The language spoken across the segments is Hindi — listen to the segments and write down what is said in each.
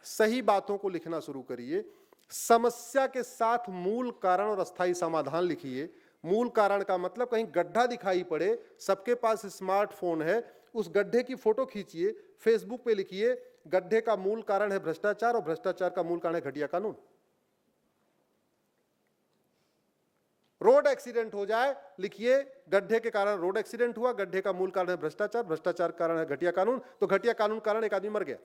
सही बातों को लिखना शुरू करिए, समस्या के साथ मूल कारण और अस्थायी समाधान लिखिए। मूल कारण का मतलब कहीं गड्ढा दिखाई पड़े, सबके पास स्मार्टफोन है, उस गड्ढे की फोटो खींचिए, फेसबुक पे लिखिए गड्ढे का मूल कारण है भ्रष्टाचार और भ्रष्टाचार का मूल कारण है घटिया कानून। रोड एक्सीडेंट हो जाए, लिखिए गड्ढे के कारण रोड एक्सीडेंट हुआ, गड्ढे का मूल कारण है भ्रष्टाचार, भ्रष्टाचार का कारण है घटिया कानून, तो घटिया कानून कारण एक आदमी मर गया।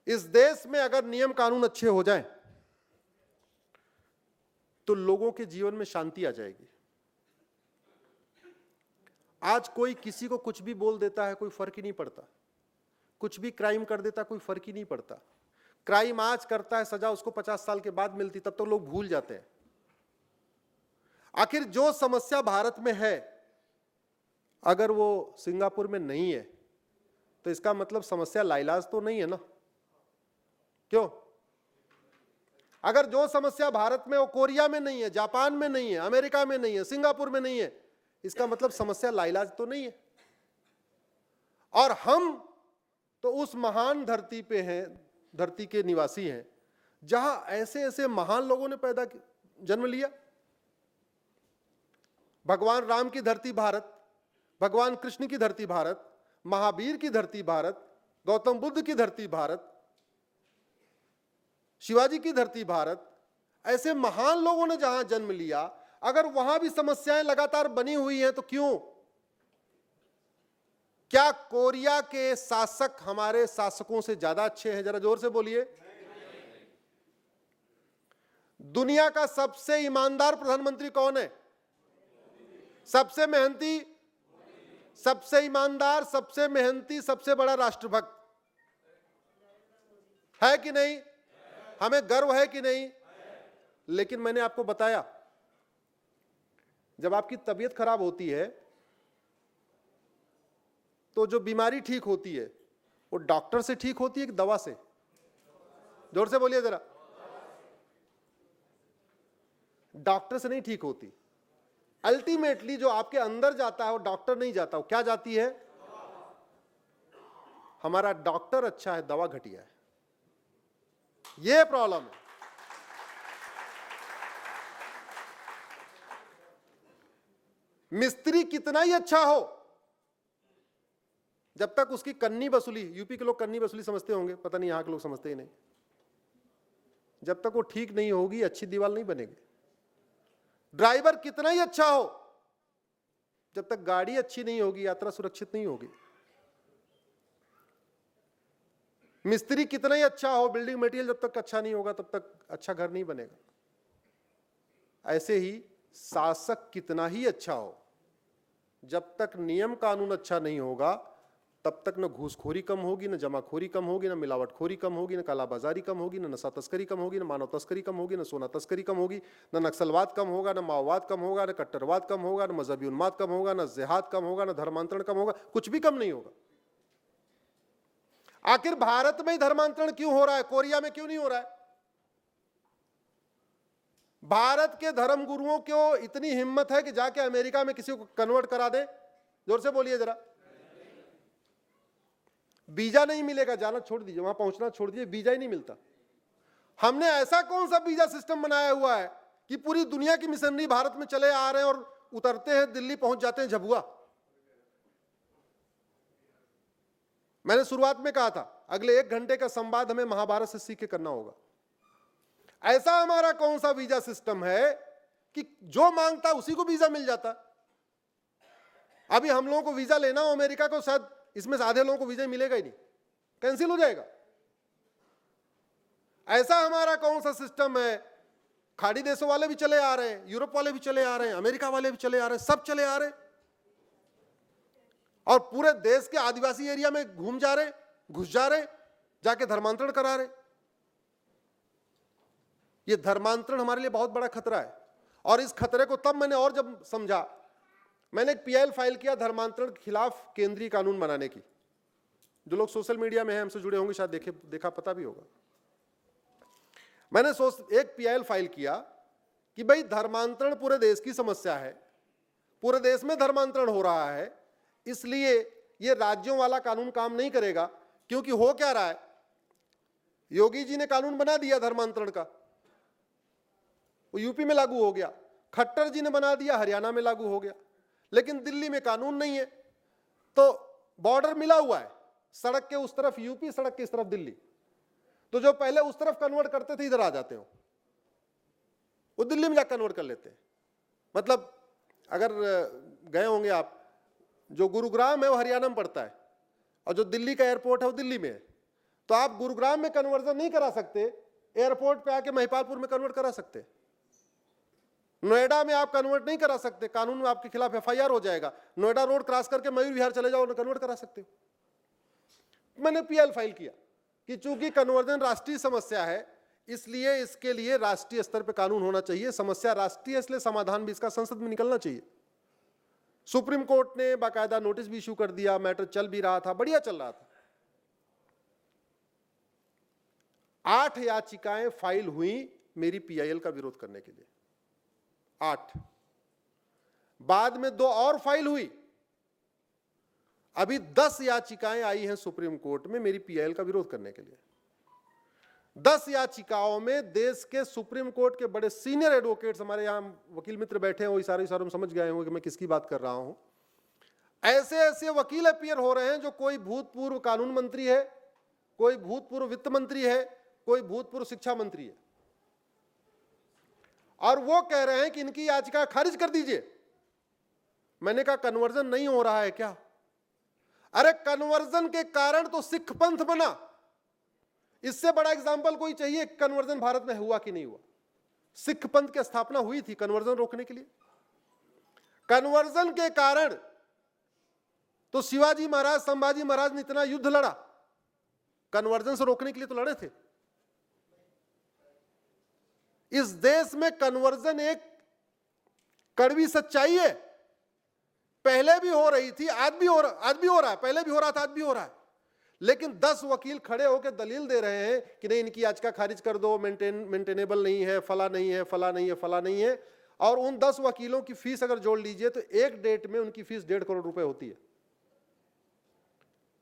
इस देश में अगर नियम कानून अच्छे हो जाएं तो लोगों के जीवन में शांति आ जाएगी। आज कोई किसी को कुछ भी बोल देता है, कोई फर्क ही नहीं पड़ता। कुछ भी क्राइम कर देता, कोई फर्क ही नहीं पड़ता। क्राइम आज करता है, सजा उसको 50 साल के बाद मिलती, तब तो लोग भूल जाते हैं। आखिर जो समस्या भारत में है, अगर वो सिंगापुर में नहीं है तो इसका मतलब समस्या लाइलाज तो नहीं है ना? क्यों? अगर जो समस्या भारत में वो कोरिया में नहीं है, जापान में नहीं है, अमेरिका में नहीं है, सिंगापुर में नहीं है, इसका मतलब समस्या लाइलाज तो नहीं है। और हम तो उस महान धरती पे हैं, धरती के निवासी हैं, जहां ऐसे ऐसे महान लोगों ने जन्म लिया। भगवान राम की धरती भारत, भगवान कृष्ण की धरती भारत, महावीर की धरती भारत, गौतम बुद्ध की धरती भारत, शिवाजी की धरती भारत, ऐसे महान लोगों ने जहां जन्म लिया, अगर वहां भी समस्याएं लगातार बनी हुई हैं तो क्यों? क्या कोरिया के शासक हमारे शासकों से ज्यादा अच्छे हैं? जरा जोर से बोलिए। दुनिया का सबसे ईमानदार प्रधानमंत्री कौन है? सबसे मेहनती, सबसे ईमानदार, सबसे मेहनती, सबसे बड़ा राष्ट्रभक्त है कि नहीं? हमें गर्व है कि नहीं? लेकिन मैंने आपको बताया, जब आपकी तबीयत खराब होती है तो जो बीमारी ठीक होती है वो डॉक्टर से ठीक होती है कि दवा से? जोर से बोलिए जरा। डॉक्टर से नहीं ठीक होती। अल्टीमेटली जो आपके अंदर जाता है वो डॉक्टर नहीं जाता, वो क्या जाती है? हमारा डॉक्टर अच्छा है, दवा घटिया है। ये प्रॉब्लम है। मिस्त्री कितना ही अच्छा हो, जब तक उसकी कन्नी वसूली, यूपी के लोग कन्नी वसूली समझते होंगे, पता नहीं यहां के लोग समझते ही नहीं, जब तक वो ठीक नहीं होगी अच्छी दीवार नहीं बनेगी। ड्राइवर कितना ही अच्छा हो, जब तक गाड़ी अच्छी नहीं होगी यात्रा सुरक्षित नहीं होगी। मिस्त्री कितना ही अच्छा हो, बिल्डिंग मटेरियल जब तक अच्छा नहीं होगा तब तक अच्छा घर नहीं बनेगा। ऐसे ही शासक कितना ही अच्छा हो, जब तक नियम कानून अच्छा नहीं होगा तब तक न घूसखोरी कम होगी, न जमाखोरी कम होगी, न मिलावटखोरी कम होगी, न कालाबाजारी कम होगी, न नशा तस्करी कम होगी, न मानव तस्करी कम होगी, न सोना तस्करी कम होगी, न नक्सलवाद कम होगा, न माओवाद कम होगा, न कट्टरवाद कम होगा, न मजहबी उन्माद कम होगा, न जिहाद कम होगा, न धर्मांतरण कम होगा, कुछ भी कम नहीं होगा। आखिर भारत में ही धर्मांतरण क्यों हो रहा है, कोरिया में क्यों नहीं हो रहा है? भारत के धर्म गुरुओं को इतनी हिम्मत है कि जाके अमेरिका में किसी को कन्वर्ट करा दे? जोर से बोलिए जरा। वीजा नहीं मिलेगा, जाना छोड़ दीजिए, वहां पहुंचना छोड़ दीजिए, वीजा ही नहीं मिलता। हमने ऐसा कौन सा वीजा सिस्टम बनाया हुआ है कि पूरी दुनिया की मिशनरी भारत में चले आ रहे हैं और उतरते हैं दिल्ली पहुंच जाते हैं झबुआ? मैंने शुरुआत में कहा था अगले 1 घंटे का संवाद हमें महाभारत से सीख के करना होगा। ऐसा हमारा कौन सा वीजा सिस्टम है कि जो मांगता उसी को वीजा मिल जाता? अभी हम लोगों को वीजा लेना हो अमेरिका को, शायद इसमें से आधे लोगों को वीजा मिलेगा ही नहीं, कैंसिल हो जाएगा। ऐसा हमारा कौन सा सिस्टम है? खाड़ी देशों वाले भी चले आ रहे हैं, यूरोप वाले भी चले आ रहे हैं, अमेरिका वाले भी चले आ रहे हैं, सब चले आ रहे हैं और पूरे देश के आदिवासी एरिया में घूम जा रहे, घुस जा रहे, जाके धर्मांतरण करा रहे। ये धर्मांतरण हमारे लिए बहुत बड़ा खतरा है और इस खतरे को तब मैंने और जब समझा, मैंने एक पीआईएल फाइल किया धर्मांतरण के खिलाफ केंद्रीय कानून बनाने की। जो लोग सोशल मीडिया में हैं, हमसे जुड़े होंगे, शायद देखा पता भी होगा। मैंने एक पीआईएल फाइल किया कि भाई धर्मांतरण पूरे देश की समस्या है, पूरे देश में धर्मांतरण हो रहा है, इसलिए ये राज्यों वाला कानून काम नहीं करेगा, क्योंकि हो क्या रहा है, योगी जी ने कानून बना दिया धर्मांतरण का, वो यूपी में लागू हो गया, खट्टर जी ने बना दिया, हरियाणा में लागू हो गया, लेकिन दिल्ली में कानून नहीं है। तो बॉर्डर मिला हुआ है, सड़क के उस तरफ यूपी, सड़क के इस तरफ दिल्ली, तो जो पहले उस तरफ कन्वर्ट करते थे इधर आ जाते हो, वो दिल्ली में जाकर कन्वर्ट कर लेते हैं। मतलब अगर गए होंगे आप, जो गुरुग्राम है वो हरियाणा में पड़ता है और जो दिल्ली का एयरपोर्ट है वो दिल्ली में है, तो आप गुरुग्राम में कन्वर्जन नहीं करा सकते, एयरपोर्ट पे आके महिपालपुर में कन्वर्ट करा सकते। नोएडा में आप कन्वर्ट नहीं करा सकते, कानून में आपके खिलाफ एफआईआर हो जाएगा। नोएडा रोड क्रॉस करके मयूर विहार चले जाओ, कन्वर्ट करा सकते हो। मैंने पीएल फाइल किया कि चूंकि कन्वर्जन राष्ट्रीय समस्या है, इसलिए इसके लिए राष्ट्रीय स्तर पर कानून होना चाहिए। समस्या राष्ट्रीय, इसलिए समाधान भी इसका संसद में निकलना चाहिए। सुप्रीम कोर्ट ने बाकायदा नोटिस भी इशू कर दिया, मैटर चल भी रहा था, बढ़िया चल रहा था। 8 याचिकाएं फाइल हुई मेरी पीआईएल का विरोध करने के लिए, 8। बाद में 2 और फाइल हुई, अभी 10 याचिकाएं आई हैं सुप्रीम कोर्ट में मेरी पीआईएल का विरोध करने के लिए। 10 याचिकाओं में देश के सुप्रीम कोर्ट के बड़े सीनियर एडवोकेट्स, हमारे यहां वकील मित्र बैठे हैं, वो इशारे में समझ गए होंगे कि मैं किसकी बात कर रहा हूं। ऐसे ऐसे वकील अपीयर हो रहे हैं जो कोई भूतपूर्व कानून मंत्री है, कोई भूतपूर्व वित्त मंत्री है, कोई भूतपूर्व शिक्षा मंत्री है, और वो कह रहे हैं कि इनकी याचिका खारिज कर दीजिए। मैंने कहा कन्वर्जन नहीं हो रहा है क्या? अरे कन्वर्जन के कारण तो सिख पंथ बना, इससे बड़ा एग्जाम्पल कोई चाहिए? कन्वर्जन भारत में हुआ कि नहीं हुआ? सिख पंथ की स्थापना हुई थी कन्वर्जन रोकने के लिए। कन्वर्जन के कारण तो शिवाजी महाराज, संभाजी महाराज ने इतना युद्ध लड़ा, कन्वर्जन से रोकने के लिए तो लड़े थे। इस देश में कन्वर्जन एक कड़वी सच्चाई है, पहले भी हो रही थी, आज भी हो रहा है, पहले भी हो रहा था, आज भी हो रहा है। लेकिन 10 वकील खड़े होकर दलील दे रहे हैं कि नहीं, इनकी याचिका खारिज कर दो, मेंटेनेबल नहीं है, फला नहीं है, फला नहीं है, फला नहीं है। और उन 10 वकीलों की फीस अगर जोड़ लीजिए तो एक डेट में उनकी फीस 1.5 करोड़ रुपए होती है।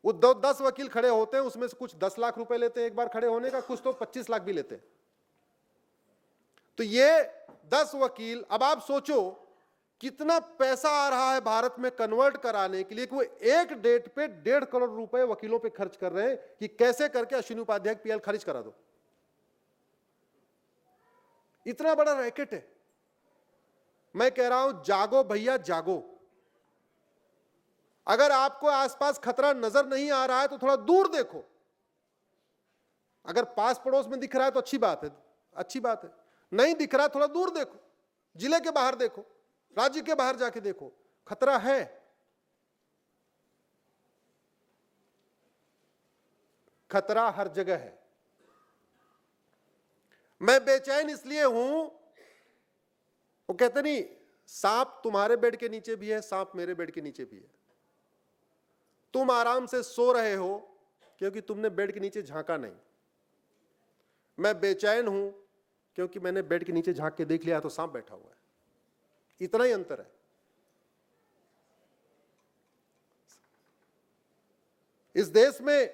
वो 10 वकील खड़े होते हैं, उसमें से कुछ 10 लाख रुपए लेते हैं एक बार खड़े होने का, कुछ तो 25 लाख भी लेते हैं। तो ये 10 वकील, अब आप सोचो कितना पैसा आ रहा है भारत में कन्वर्ट कराने के लिए कि वो एक डेट पे 1.5 करोड़ रुपए वकीलों पे खर्च कर रहे हैं कि कैसे करके अश्विनी उपाध्याय की पीएल खारिज करा दो। इतना बड़ा रैकेट है। मैं कह रहा हूं जागो भैया जागो। अगर आपको आसपास खतरा नजर नहीं आ रहा है तो थोड़ा दूर देखो। अगर पास पड़ोस में दिख रहा है तो अच्छी बात है, अच्छी बात है। नहीं दिख रहा, थोड़ा दूर देखो, जिले के बाहर देखो, राज्य के बाहर जाके देखो, खतरा है। खतरा हर जगह है। मैं बेचैन इसलिए हूं, वो कहते नहीं सांप तुम्हारे बेड के नीचे भी है, सांप मेरे बेड के नीचे भी है। तुम आराम से सो रहे हो क्योंकि तुमने बेड के नीचे झांका नहीं। मैं बेचैन हूं क्योंकि मैंने बेड के नीचे झांक के देख लिया तो सांप बैठा हुआ है। इतना ही अंतर है। इस देश में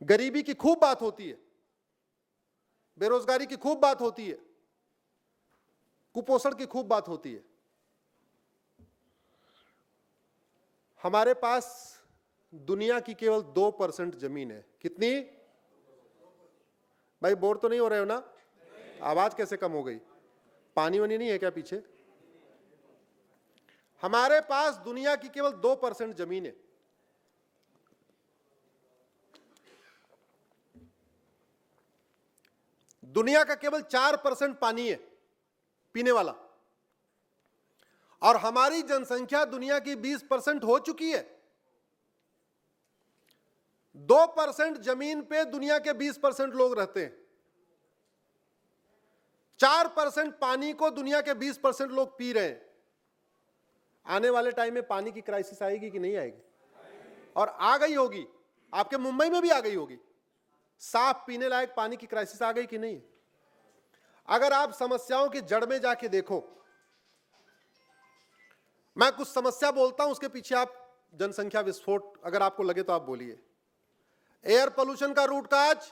गरीबी की खूब बात होती है, बेरोजगारी की खूब बात होती है, कुपोषण की खूब बात होती है। हमारे पास दुनिया की केवल 2% जमीन है। कितनी? भाई बोर तो नहीं हो रहे हो ना? आवाज कैसे कम हो गई? पानी वानी नहीं है क्या पीछे? हमारे पास दुनिया की केवल 2% जमीन है। दुनिया का केवल 4% पानी है पीने वाला, और हमारी जनसंख्या दुनिया की 20% हो चुकी है। 2% जमीन पे दुनिया के 20% लोग रहते हैं। 4% पानी को दुनिया के 20% लोग पी रहे हैं। आने वाले टाइम में पानी की क्राइसिस आएगी कि नहीं आएगी? और आ गई होगी। आपके मुंबई में भी आ गई होगी। साफ पीने लायक पानी की क्राइसिस आ गई कि नहीं? अगर आप समस्याओं की जड़ में जाके देखो, मैं कुछ समस्या बोलता हूं, उसके पीछे आप जनसंख्या विस्फोट अगर आपको लगे तो आप बोलिए। एयर पोल्यूशन का रूट काज,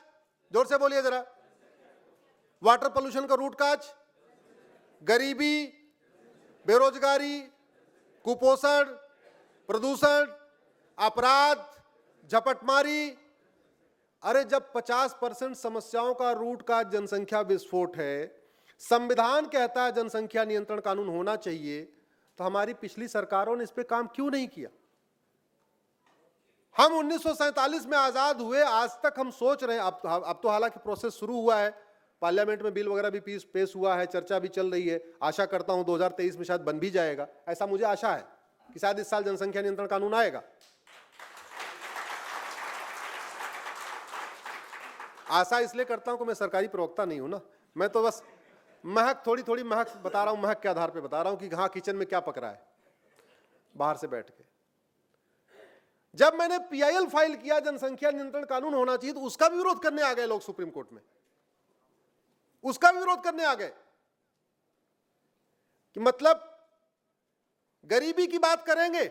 जोर से बोलिए जरा। वाटर पोल्यूशन का रूट काज गरीबी, बेरोजगारी, कुपोषण, प्रदूषण, अपराध, झपटमारी। अरे जब 50% समस्याओं का रूट काज जनसंख्या विस्फोट है, संविधान कहता है जनसंख्या नियंत्रण कानून होना चाहिए, तो हमारी पिछली सरकारों ने इस पे काम क्यों नहीं किया? हम 1947 में आजाद हुए, आज तक हम सोच रहे हैं, अब तो हालांकि प्रोसेस शुरू हुआ है, पार्लियामेंट में बिल वगैरह भी पेश हुआ है, चर्चा भी चल रही है, आशा करता हूं 2023 में शायद बन भी जाएगा, ऐसा मुझे आशा है कि शायद इस साल जनसंख्या नियंत्रण कानून आएगा। आशा इसलिए करता हूं कि मैं सरकारी प्रवक्ता नहीं हूं ना, मैं तो बस महक थोड़ी महक बता रहा हूं, महक के आधार पर बता रहा हूं कि हाँ किचन में क्या पक रहा है बाहर से बैठ के। जब मैंने पीआईएल फाइल किया जनसंख्या नियंत्रण कानून होना चाहिए, तो उसका भी विरोध करने आ गए लोग सुप्रीम कोर्ट में, उसका भी विरोध करने आ गए कि मतलब गरीबी की बात करेंगे,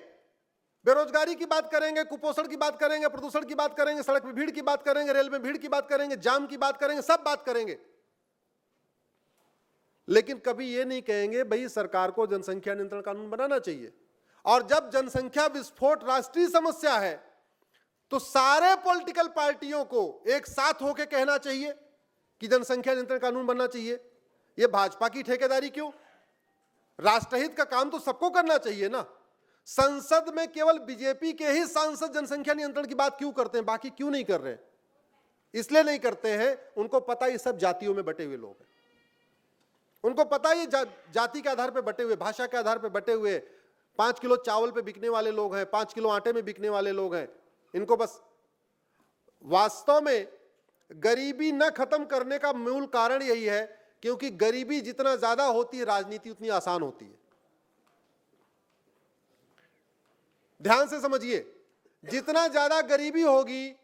बेरोजगारी की बात करेंगे, कुपोषण की बात करेंगे, प्रदूषण की बात करेंगे, सड़क में भीड़ की बात करेंगे, रेल में भीड़ की बात करेंगे, जाम की बात करेंगे, सब बात करेंगे, लेकिन कभी यह नहीं कहेंगे भाई सरकार को जनसंख्या नियंत्रण कानून बनाना चाहिए। और जब जनसंख्या विस्फोट राष्ट्रीय समस्या है, तो सारे पॉलिटिकल पार्टियों को एक साथ होकर कहना चाहिए कि जनसंख्या नियंत्रण कानून बनना चाहिए। यह भाजपा की ठेकेदारी क्यों? राष्ट्रहित का काम तो सबको करना चाहिए ना। संसद में केवल बीजेपी के ही सांसद जनसंख्या नियंत्रण की बात क्यों करते हैं, बाकी क्यों नहीं कर रहे? इसलिए नहीं करते हैं, उनको पता ये सब जातियों में बटे हुए लोग हैं, उनको पता ये जाति के आधार पर बटे हुए, भाषा के आधार पर बटे हुए, 5 किलो चावल पे बिकने वाले लोग हैं, 5 किलो आटे में बिकने वाले लोग हैं। इनको बस वास्तव में गरीबी न खत्म करने का मूल कारण यही है, क्योंकि गरीबी जितना ज्यादा होती है राजनीति उतनी आसान होती है। ध्यान से समझिए, जितना ज्यादा गरीबी होगी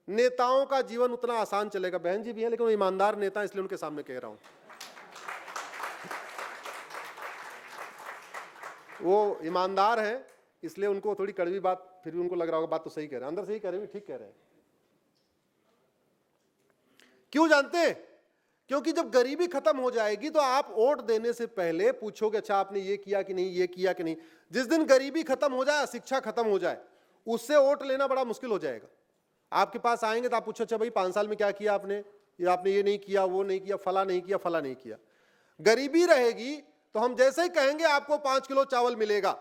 नेताओं का जीवन उतना आसान चलेगा। बहन जी भी हैं लेकिन वो ईमानदार नेता, इसलिए उनके सामने कह रहा हूं। वो ईमानदार हैं इसलिए उनको थोड़ी कड़वी बात, फिर भी उनको लग रहा होगा बात तो सही कह रहे हैं, अंदर से ही कह रहे हैं, ठीक कह रहे हैं। क्यों जानते हैं? क्योंकि जब गरीबी खत्म हो जाएगी तो आप वोट देने से पहले पूछोगे अच्छा आपने ये किया कि नहीं, ये किया कि नहीं। जिस दिन गरीबी खत्म हो जाए, शिक्षा खत्म हो जाए, उससे वोट लेना बड़ा मुश्किल हो जाएगा। आपके पास आएंगे तो आप पूछो अच्छा भाई 5 साल में क्या किया आपने, आपने ये नहीं किया, वो नहीं किया, फला नहीं किया, फला नहीं किया। गरीबी रहेगी तो हम जैसे ही कहेंगे आपको 5 किलो चावल मिलेगा,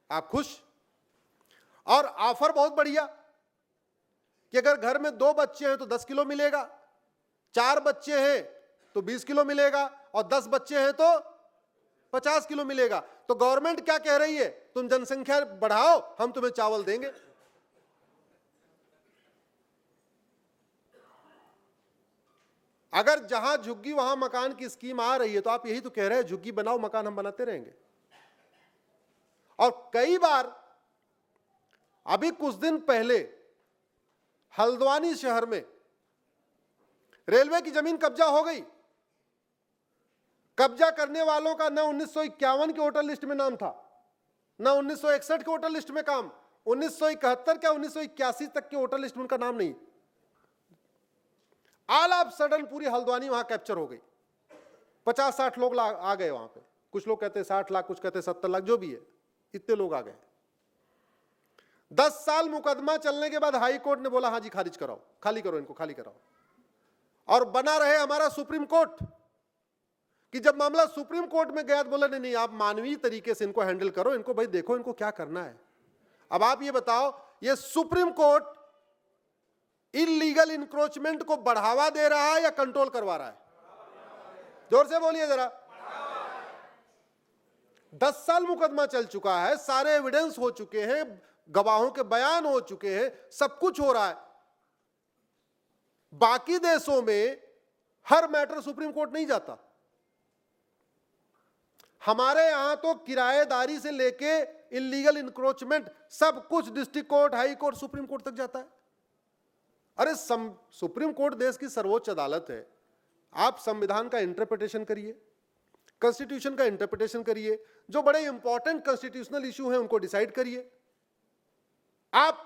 आप खुश। और ऑफर बहुत बढ़िया कि अगर घर में 2 बच्चे हैं तो 10 किलो मिलेगा, 4 बच्चे हैं तो 20 किलो मिलेगा, और 10 बच्चे हैं तो 50 किलो मिलेगा। तो गवर्नमेंट क्या कह रही है, तुम जनसंख्या बढ़ाओ, हम तुम्हें चावल देंगे। अगर जहां झुग्गी वहां मकान की स्कीम आ रही है तो आप यही तो कह रहे हैं झुग्गी बनाओ, मकान हम बनाते रहेंगे। और कई बार, अभी कुछ दिन पहले हल्द्वानी शहर में रेलवे की जमीन कब्जा हो गई। कब्जा करने वालों का न 1951 के वोटर लिस्ट में नाम था, न 1961 के वोटर लिस्ट में काम, 1971 क्या 1981 तक के वोटर लिस्ट में उनका नाम नहीं। ऑल ऑफ सडन पूरी हल्द्वानी वहां कैप्चर हो गई। 50-60 लोग आ गए वहां पे, कुछ लोग कहते हैं 60 लाख, कुछ कहते हैं 70 लाख, जो भी है, इतने लोग आ गए। 10 साल मुकदमा चलने के बाद हाई कोर्ट ने बोला हाँ जी खारिज कराओ, खाली करो इनको, खाली कराओ। और बना रहे हमारा सुप्रीम कोर्ट कि जब मामला सुप्रीम कोर्ट में गया तो बोला नहीं आप मानवीय तरीके से इनको हैंडल करो, इनको भाई देखो इनको क्या करना है। अब आप ये बताओ, ये सुप्रीम कोर्ट इलीगल इंक्रोचमेंट को बढ़ावा दे रहा है या कंट्रोल करवा रहा है? जोर से बोलिए जरा। 10 साल मुकदमा चल चुका है, सारे एविडेंस हो चुके हैं, गवाहों के बयान हो चुके हैं, सब कुछ हो रहा है। बाकी देशों में हर मैटर सुप्रीम कोर्ट नहीं जाता, हमारे यहां तो किराएदारी से लेके इलीगल इंक्रोचमेंट सब कुछ district court, high court, supreme court तक जाता है। अरे सुप्रीम कोर्ट देश की सर्वोच्च अदालत है, आप संविधान का इंटरप्रिटेशन करिए, कॉन्स्टिट्यूशन का इंटरप्रिटेशन करिए, जो बड़े इंपॉर्टेंट कॉन्स्टिट्यूशनल इशू हैं उनको डिसाइड करिए। आप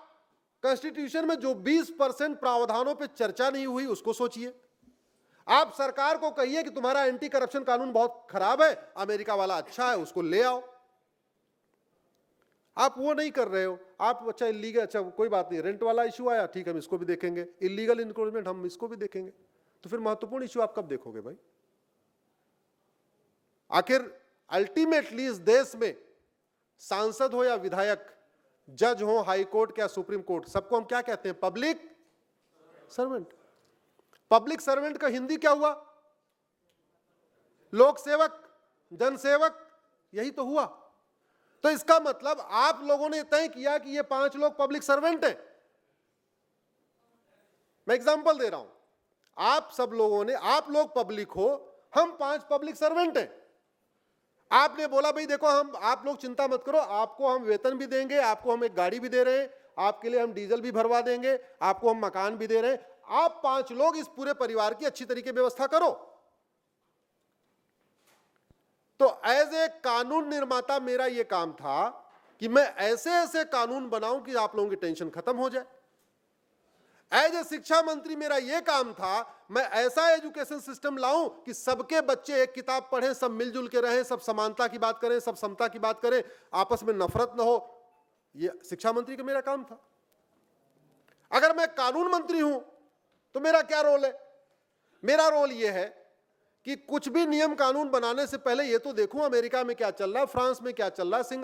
कॉन्स्टिट्यूशन में जो 20% प्रावधानों पे चर्चा नहीं हुई उसको सोचिए। आप सरकार को कहिए कि तुम्हारा एंटी करप्शन कानून बहुत खराब है, अमेरिका वाला अच्छा है, उसको ले आओ। आप वो नहीं कर रहे हो। आप अच्छा इलीगल, अच्छा कोई बात नहीं, रेंट वाला इशू आया, ठीक है हम इसको भी देखेंगे, इलीगल इंक्रोचमेंट हम इसको भी देखेंगे। तो फिर महत्वपूर्ण इशू आप कब देखोगे भाई? आखिर अल्टीमेटली इस देश में सांसद हो या विधायक, जज हो, हाई कोर्ट या सुप्रीम कोर्ट, सबको हम क्या कहते हैं? Public servant. पब्लिक सर्वेंट का हिंदी क्या हुआ? लोक सेवक, जनसेवक, यही तो हुआ। तो इसका मतलब आप लोगों ने तय किया कि ये 5 लोग पब्लिक सर्वेंट हैं। मैं एग्जांपल दे रहा हूं, आप सब लोगों ने, आप लोग पब्लिक हो, हम 5 पब्लिक सर्वेंट हैं। आपने बोला भाई देखो हम, आप लोग चिंता मत करो, आपको हम वेतन भी देंगे, आपको हम एक गाड़ी भी दे रहे हैं, आपके लिए हम डीजल भी भरवा देंगे, आपको हम मकान भी दे रहे हैं, आप 5 लोग इस पूरे परिवार की अच्छी तरीके व्यवस्था करो। तो एज ए कानून निर्माता मेरा यह काम था कि मैं ऐसे ऐसे कानून बनाऊं कि आप लोगों की टेंशन खत्म हो जाए। एज ए शिक्षा मंत्री मेरा यह काम था, मैं ऐसा एजुकेशन सिस्टम लाऊं कि सबके बच्चे एक किताब पढ़ें, सब मिलजुल के रहें, सब समानता की बात करें, सब समता की बात करें, आपस में नफरत न हो। यह शिक्षा मंत्री का मेरा काम था। अगर मैं कानून मंत्री हूं तो मेरा क्या रोल है? मेरा रोल यह है कि कुछ भी नियम कानून बनाने से पहले यह तो देखूं अमेरिका में क्या चल रहा है, फ्रांस में क्या चल रहा है, सिंगापुर